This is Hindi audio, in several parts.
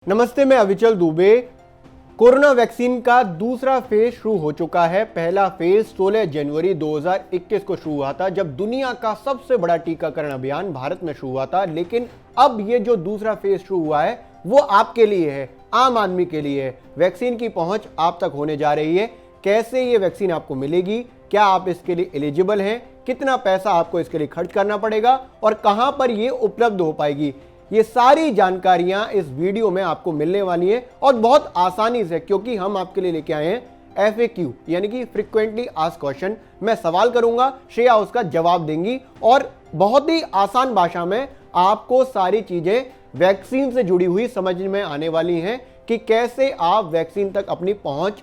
नमस्ते, मैं अविचल दुबे। कोरोना वैक्सीन का दूसरा फेज शुरू हो चुका है। पहला फेज 16 जनवरी 2021 को शुरू हुआ था, जब दुनिया का सबसे बड़ा टीकाकरण अभियान भारत में शुरू हुआ था। लेकिन अब ये जो दूसरा फेज शुरू हुआ है वो आपके लिए है, आम आदमी के लिए है। वैक्सीन की पहुंच आप तक होने जा रही है। कैसे ये वैक्सीन आपको मिलेगी, क्या आप इसके लिए एलिजिबल हैं, कितना पैसा आपको इसके लिए खर्च करना पड़ेगा और कहां पर ये उपलब्ध हो पाएगी, ये सारी जानकारियां इस वीडियो में आपको मिलने वाली है और बहुत आसानी से, क्योंकि हम आपके लिए लेके आए हैं FAQ यानी कि फ्रीक्वेंटली आस्क्ड क्वेश्चन। मैं सवाल करूंगा, श्रेया उसका जवाब देंगी और बहुत ही आसान भाषा में आपको सारी चीजें वैक्सीन से जुड़ी हुई समझ में आने वाली हैं कि कैसे आप वैक्सीन तक अपनी पहुंच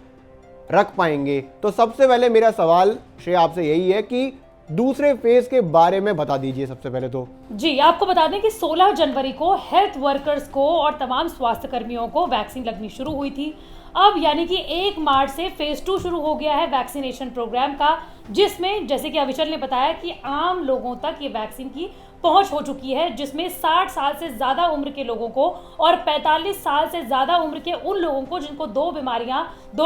रख पाएंगे। तो सबसे पहले मेरा सवाल श्रेया आपसे यही है कि दूसरे फेज के बारे में बता दीजिए। सबसे पहले तो जी आपको बता दें कि 16 जनवरी को हेल्थ वर्कर्स को और तमाम स्वास्थ्य कर्मियों को वैक्सीन लगनी शुरू हुई थी। अब यानी कि 1 मार्च से फेज 2 शुरू हो गया है वैक्सीनेशन प्रोग्राम का, जिसमें जैसे कि अविचल ने बताया कि आम लोगों तक ये वैक्सीन की पहुंच हो चुकी है, जिसमें 60 साल से ज़्यादा उम्र के लोगों को और 45 साल से ज़्यादा उम्र के उन लोगों को जिनको दो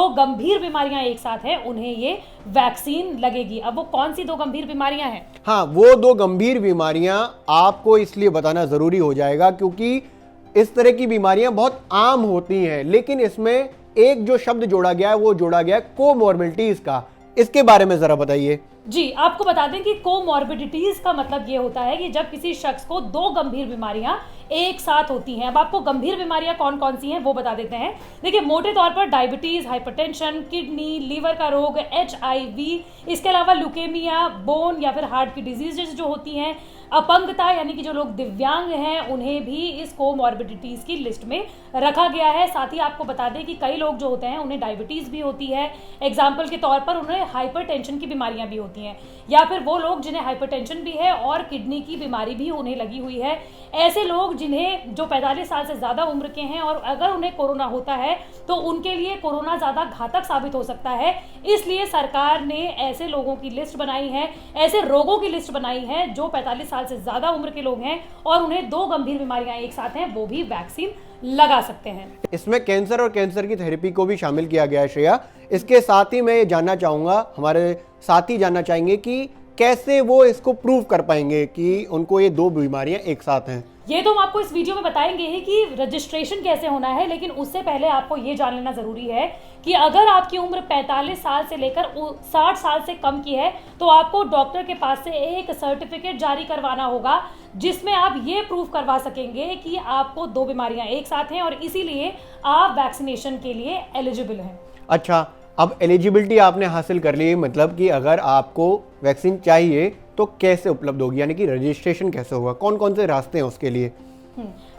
गंभीर बीमारियां एक साथ हैं, उन्हें ये वैक्सीन लगेगी। अब वो कौन सी 2 गंभीर बीमारियां हैं? हाँ, वो 2 गंभीर बीमारियां आपको इसलिए बताना जरूरी हो जाएगा क्योंकि इस तरह की बीमारियां बहुत आम होती हैं, लेकिन इसमें एक जो शब्द जोड़ा गया है वो जोड़ा गया है कोमॉर्बिडिटीज का। इसके बारे में जरा बताइए। जी आपको बता दें कि कोमॉर्बिडिटीज का मतलब ये होता है कि जब किसी शख्स को 2 गंभीर बीमारियां एक साथ होती हैं। अब आपको गंभीर बीमारियां कौन कौन सी हैं वो बता देते हैं। देखिए, मोटे तौर पर डायबिटीज, हाइपरटेंशन, किडनी, लीवर का रोग, HIV, इसके अलावा ल्यूकेमिया, बोन या फिर हार्ट की डिजीजेज जो होती हैं, अपंगता यानी कि जो लोग दिव्यांग हैं उन्हें भी इस कोमॉर्बिडिटीज की लिस्ट में रखा गया है। साथ ही आपको बता दें कि कई लोग जो होते हैं उन्हें डायबिटीज भी होती है। एग्जाम्पल के तौर पर उन्हें हाइपरटेंशन की बीमारियां भी होती हैं, या फिर वो लोग जिन्हें हाइपरटेंशन भी है और किडनी की बीमारी भी उन्हें लगी हुई है। ऐसे लोग जिन्हें जो 45 साल से ज़्यादा उम्र के हैं और अगर उन्हें कोरोना होता है तो उनके लिए कोरोना ज़्यादा घातक साबित हो सकता है। इसलिए सरकार ने ऐसे लोगों की लिस्ट बनाई है, ऐसे रोगों की लिस्ट बनाई है जो 45 साल से ज़्यादा उम्र के लोग हैं और उन्हें 2 गंभीर बीमारियां एक साथ हैं, वो भी वैक्सीन लगा सकते हैं। इसमें कैंसर और कैंसर की थेरेपी को भी शामिल किया गया है श्रेया। इसके साथ ही मैं ये जानना चाहूँगा, हमारे साथी जानना चाहेंगे कि कैसे वो इसको प्रूव कर पाएंगे कि उनको ये 2 बीमारियां एक साथ हैं। ये तो हम आपको इस वीडियो में बताएंगे ही कि रजिस्ट्रेशन कैसे होना है, लेकिन उससे पहले आपको ये जान लेना जरूरी है कि अगर आपकी उम्र 45 साल से लेकर 60 साल से कम की है तो आपको डॉक्टर के पास से एक सर्टिफिकेट जारी करवाना होगा, जिसमें आप ये प्रूव करवा सकेंगे कि आपको 2 बीमारियां एक साथ हैं और इसीलिए आप वैक्सीनेशन के लिए एलिजिबल हैं। अच्छा, अब एलिजिबिलिटी आपने हासिल कर ली, मतलब कि अगर आपको वैक्सीन चाहिए तो कैसे उपलब्ध होगी, यानी कि रजिस्ट्रेशन कैसे होगा, कौन कौन से रास्ते हैं उसके लिए?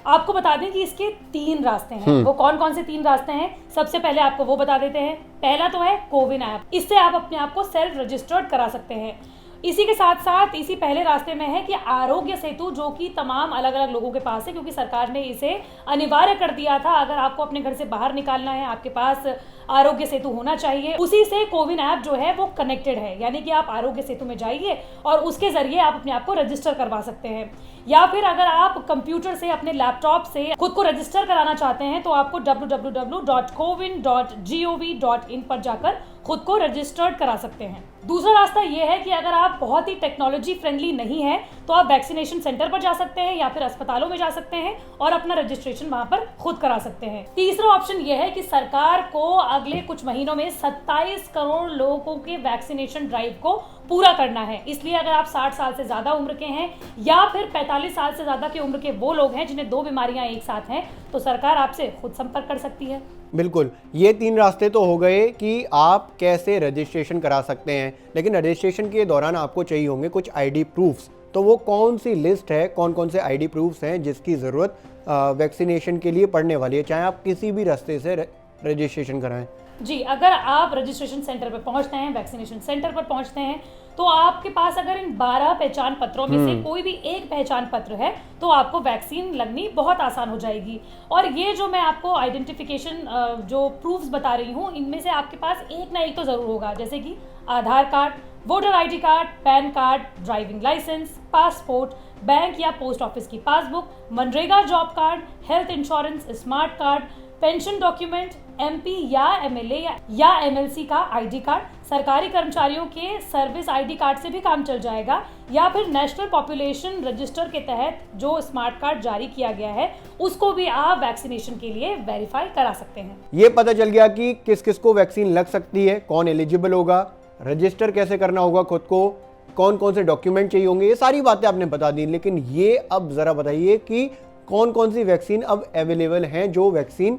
आपको बता दें कि इसके 3 रास्ते हैं। वो कौन कौन से 3 रास्ते हैं, सबसे पहले आपको वो बता देते हैं। पहला तो है कोविन ऐप, इससे आप अपने आप को सेल्फ रजिस्टर्ड करा सकते हैं। इसी के साथ साथ इसी पहले रास्ते में है कि आरोग्य सेतु, जो कि तमाम अलग अलग लोगों के पास है क्योंकि सरकार ने इसे अनिवार्य कर दिया था। अगर आपको अपने घर से बाहर निकालना है आपके पास आरोग्य सेतु होना चाहिए। उसी से कोविन ऐप जो है वो कनेक्टेड है, यानी कि आप आरोग्य सेतु में जाइए और उसके जरिए आप अपने आप को रजिस्टर करवा सकते हैं। या फिर अगर आप कंप्यूटर से, अपने लैपटॉप से खुद को रजिस्टर कराना चाहते हैं तो आपको www.cowin.gov.in पर जाकर खुद को रजिस्टर्ड करा सकते हैं। दूसरा रास्ता यह है कि अगर आप बहुत ही टेक्नोलॉजी फ्रेंडली नहीं है तो आप वैक्सीनेशन सेंटर पर जा सकते हैं या फिर अस्पतालों में जा सकते हैं और अपना रजिस्ट्रेशन वहां पर खुद करा सकते हैं। तीसरा ऑप्शन यह है कि सरकार को अगले कुछ महीनों में 27 करोड़ लोगों के वैक्सीनेशन ड्राइव को पूरा करना है। इसलिए अगर आप 60 साल से ज्यादा उम्र के हैं या फिर 45 साल से ज्यादा की उम्र के वो लोग हैं जिन्हें 2 बीमारियां एक साथ हैं, तो सरकार आपसे खुद संपर्क कर सकती है। बिल्कुल, ये 3 रास्ते तो हो गए कि आप कैसे रजिस्ट्रेशन करा सकते हैं, लेकिन रजिस्ट्रेशन के दौरान आपको चाहिए होंगे कुछ ID प्रूफ्स। तो वो कौन सी लिस्ट है, कौन कौन से ID प्रूफ्स हैं जिसकी ज़रूरत वैक्सीनेशन के लिए पड़ने वाली है, चाहे आप किसी भी रास्ते से रजिस्ट्रेशन कराएं? जी, अगर आप रजिस्ट्रेशन सेंटर पर पहुंचते हैं, वैक्सीनेशन सेंटर पर पहुंचते हैं, तो आपके पास अगर इन 12 पहचान पत्रों में से कोई भी एक पहचान पत्र है तो आपको वैक्सीन लगनी बहुत आसान हो जाएगी। और ये जो मैं आपको आइडेंटिफिकेशन जो प्रूफ्स बता रही हूँ, इनमें से आपके पास एक ना एक तो ज़रूर होगा, जैसे कि Aadhaar card, voter ID card, pan card, driving licence, passport, bank या पोस्ट ऑफिस की passbook, MNREGA job card, health insurance, smart card, pension document, MP या एमएलए या एमएलसी का आईडी कार्ड, सरकारी कर्मचारियों के सर्विस आईडी कार्ड से भी काम चल जाएगा, या फिर नेशनल पॉपुलेशन रजिस्टर के तहत जो स्मार्ट कार्ड जारी किया गया है उसको भी आप वैक्सीनेशन के लिए वेरीफाई करा सकते हैं। ये पता चल गया कि किस किस को वैक्सीन लग सकती है, कौन एलिजिबल होगा, रजिस्टर कैसे करना होगा खुद को, कौन कौन से डॉक्यूमेंट चाहिए होंगे, ये सारी बातें आपने बता दी। लेकिन ये अब जरा बताइए कि कौन कौन सी वैक्सीन अब अवेलेबल हैं जो वैक्सीन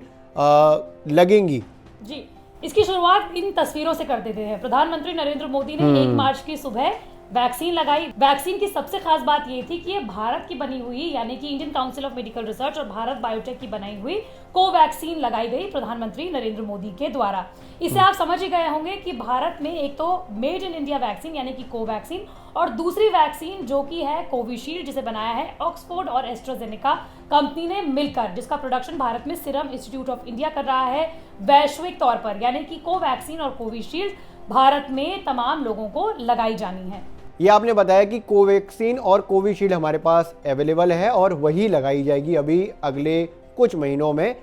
लगेंगी। जी, इसकी शुरुआत इन तस्वीरों से कर देते हैं। प्रधानमंत्री नरेंद्र मोदी ने 1 मार्च की सुबह वैक्सीन लगाई। वैक्सीन की सबसे खास बात ये थी कि ये भारत की बनी हुई यानी कि Indian council of medical research और भारत बायोटेक की बनाई हुई कोवैक्सीन लगाई गई प्रधानमंत्री नरेंद्र मोदी के द्वारा। इसे आप समझ ही गए होंगे कि भारत में एक तो मेड इन इंडिया वैक्सीन यानी कि कोवैक्सीन और दूसरी वैक्सीन जो कि है कोविशील्ड, जिसे बनाया है ऑक्सफोर्ड और एस्ट्राजेनेका कंपनी ने मिलकर, जिसका प्रोडक्शन भारत में सीरम इंस्टीट्यूट ऑफ इंडिया कर रहा है वैश्विक तौर पर। यानी कि कोवैक्सीन और कोविशील्ड भारत में तमाम लोगों को लगाई जानी है। ये आपने बताया कि कोवैक्सीन और कोविशील्ड हमारे पास अवेलेबल है और वही लगाई जाएगी अभी अगले कुछ महीनों में।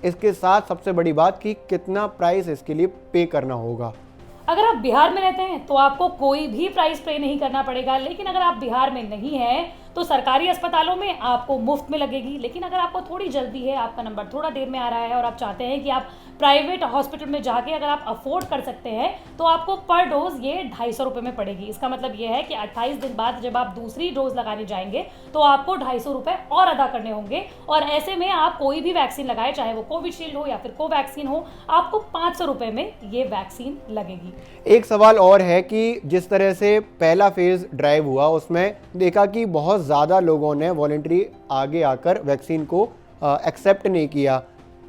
इसके साथ सबसे बड़ी बात कि कितना प्राइस इसके लिए पे करना होगा। अगर आप बिहार में रहते हैं तो आपको कोई भी प्राइस पे नहीं करना पड़ेगा, लेकिन अगर आप बिहार में नहीं हैं तो सरकारी अस्पतालों में आपको मुफ्त में लगेगी। लेकिन अगर आपको थोड़ी जल्दी है, आपका नंबर थोड़ा देर में आ रहा है और आप चाहते हैं कि आप प्राइवेट हॉस्पिटल में जाके अगर आप अफोर्ड कर सकते हैं तो आपको पर डोज ये 250 रुपये में पड़ेगी। इसका मतलब ये है कि 28 दिन बाद जब आप दूसरी डोज लगाने जाएंगे तो आपको 250 रुपये और अदा करने होंगे। और ऐसे में आप कोई भी वैक्सीन लगाए, चाहे वो कोविशील्ड हो या फिर कोवैक्सीन हो, आपको 500 रुपये में ये वैक्सीन लगेगी। एक सवाल और है कि जिस तरह से पहला फेज ड्राइव हुआ उसमें देखा कि बहुत ज़्यादा लोगों ने वॉलंटरी आगे आकर वैक्सीन को एक्सेप्ट नहीं किया।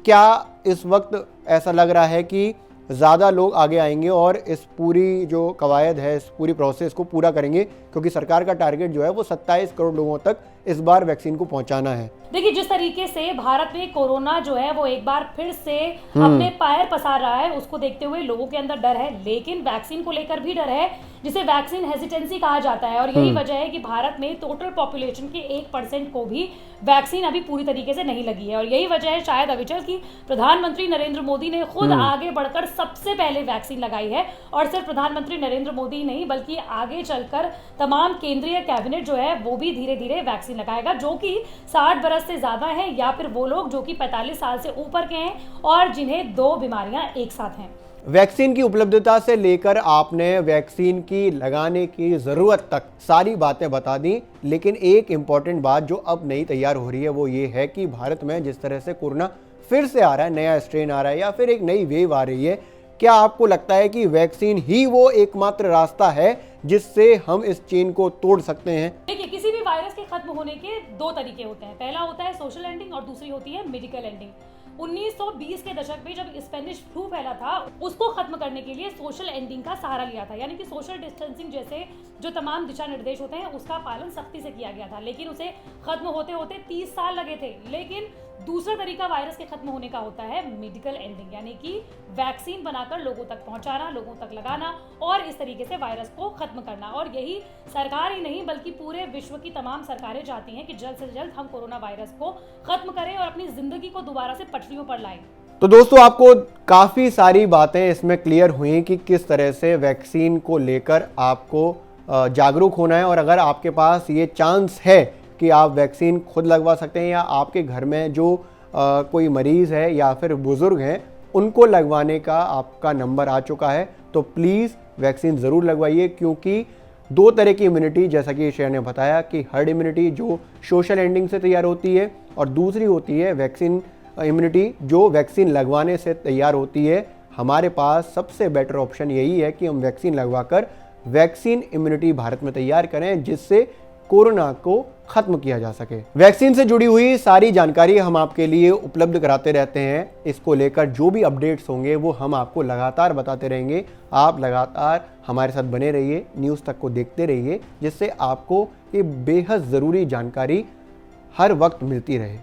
क्या इस वक्त ऐसा लग रहा है कि ज़्यादा लोग आगे आएंगे और इस पूरी जो कवायद है, इस पूरी प्रोसेस को पूरा करेंगे? क्योंकि सरकार का टारगेट जो है वो 27 करोड़ लोगों तक इस बार वैक्सीन को पहुंचाना है। देखिए, जिस तरीके से भारत में कोरोना जो है वो एक बार फिर से अपने पैर पसार रहा है, उसको देखते हुए लोगों के अंदर डर है, लेकिन वैक्सीन को लेकर भी डर है, जिसे वैक्सीन हेजिटेंसी कहा जाता है। और यही वजह है कि भारत में टोटल पॉपुलेशन के 1% को भी वैक्सीन अभी पूरी तरीके से नहीं लगी है। और यही वजह है शायद अविचल की प्रधानमंत्री नरेंद्र मोदी ने खुद आगे बढ़कर सबसे पहले वैक्सीन लगाई है। और सिर्फ प्रधानमंत्री नरेंद्र मोदी नहीं बल्कि आगे चलकर तमाम केंद्रीय कैबिनेट जो है वो भी धीरे धीरे वैक्सीन लगाएगा, जो कि 60 बरस से ज्यादा है या फिर वो लोग जो कि 45 साल से ऊपर के हैं और जिन्हें 2 बीमारियां एक साथ हैं। वैक्सीन की उपलब्धता से लेकर आपने वैक्सीन की लगाने की ज़रूरत तक सारी बातें बता दी, लेकिन एक इम्पॉर्टेंट बात जो अब नई तैयार हो रही है वो ये है कि भारत में जिस तरह से कोरोना फिर से आ रहा है, नया स्ट्रेन आ रहा है या फिर एक नई वेव आ रही है, क्या आपको लगता है कि वैक्सीन ही वो एकमात्र रास्ता है जिससे हम इस चेन को तोड़ सकते हैं? देखिए, किसी भी वायरस के खत्म होने के 2 तरीके होते हैं। पहला होता है सोशल एंडिंग और दूसरी होती है मेडिकल एंडिंग। 1920 के दशक में जब स्पेनिश फ्लू फैला था, उसको खत्म करने के लिए सोशल एंडिंग का सहारा लिया था, यानी कि सोशल डिस्टेंसिंग जैसे जो तमाम दिशा निर्देश होते हैं उसका पालन सख्ती से किया गया था। लेकिन उसे खत्म होते होते 30 साल लगे थे। लेकिन दूसरा तरीका वायरस के खत्म होने का होता है मेडिकल एंडिंग, यानी कि वैक्सीन बनाकर लोगों तक पहुंचाना, लोगों तक लगाना और इस तरीके से वायरस को खत्म करना। और यही सरकार ही नहीं बल्कि पूरे विश्व की तमाम सरकारें चाहती हैं कि जल्द से जल्द हम कोरोना वायरस को खत्म करें और अपनी जिंदगी को दोबारा से पटरियों पर लाएं। तो दोस्तों, आपको काफ़ी सारी बातें इसमें क्लियर हुई कि किस तरह से वैक्सीन को लेकर आपको जागरूक होना है। और अगर आपके पास ये चांस है कि आप वैक्सीन खुद लगवा सकते हैं या आपके घर में जो कोई मरीज़ है या फिर बुज़ुर्ग हैं उनको लगवाने का आपका नंबर आ चुका है, तो प्लीज़ वैक्सीन ज़रूर लगवाइए। क्योंकि 2 तरह की इम्यूनिटी, जैसा कि शेर ने बताया कि हर्ड इम्यूनिटी जो सोशल एंडिंग से तैयार होती है और दूसरी होती है वैक्सीन इम्यूनिटी जो वैक्सीन लगवाने से तैयार होती है। हमारे पास सबसे बेटर ऑप्शन यही है कि हम वैक्सीन लगवाकर वैक्सीन इम्यूनिटी भारत में तैयार करें, जिससे कोरोना को खत्म किया जा सके। वैक्सीन से जुड़ी हुई सारी जानकारी हम आपके लिए उपलब्ध कराते रहते हैं। इसको लेकर जो भी अपडेट्स होंगे वो हम आपको लगातार बताते रहेंगे। आप लगातार हमारे साथ बने रहिए, न्यूज़ तक को देखते रहिए, जिससे आपको ये बेहद ज़रूरी जानकारी हर वक्त मिलती रहे।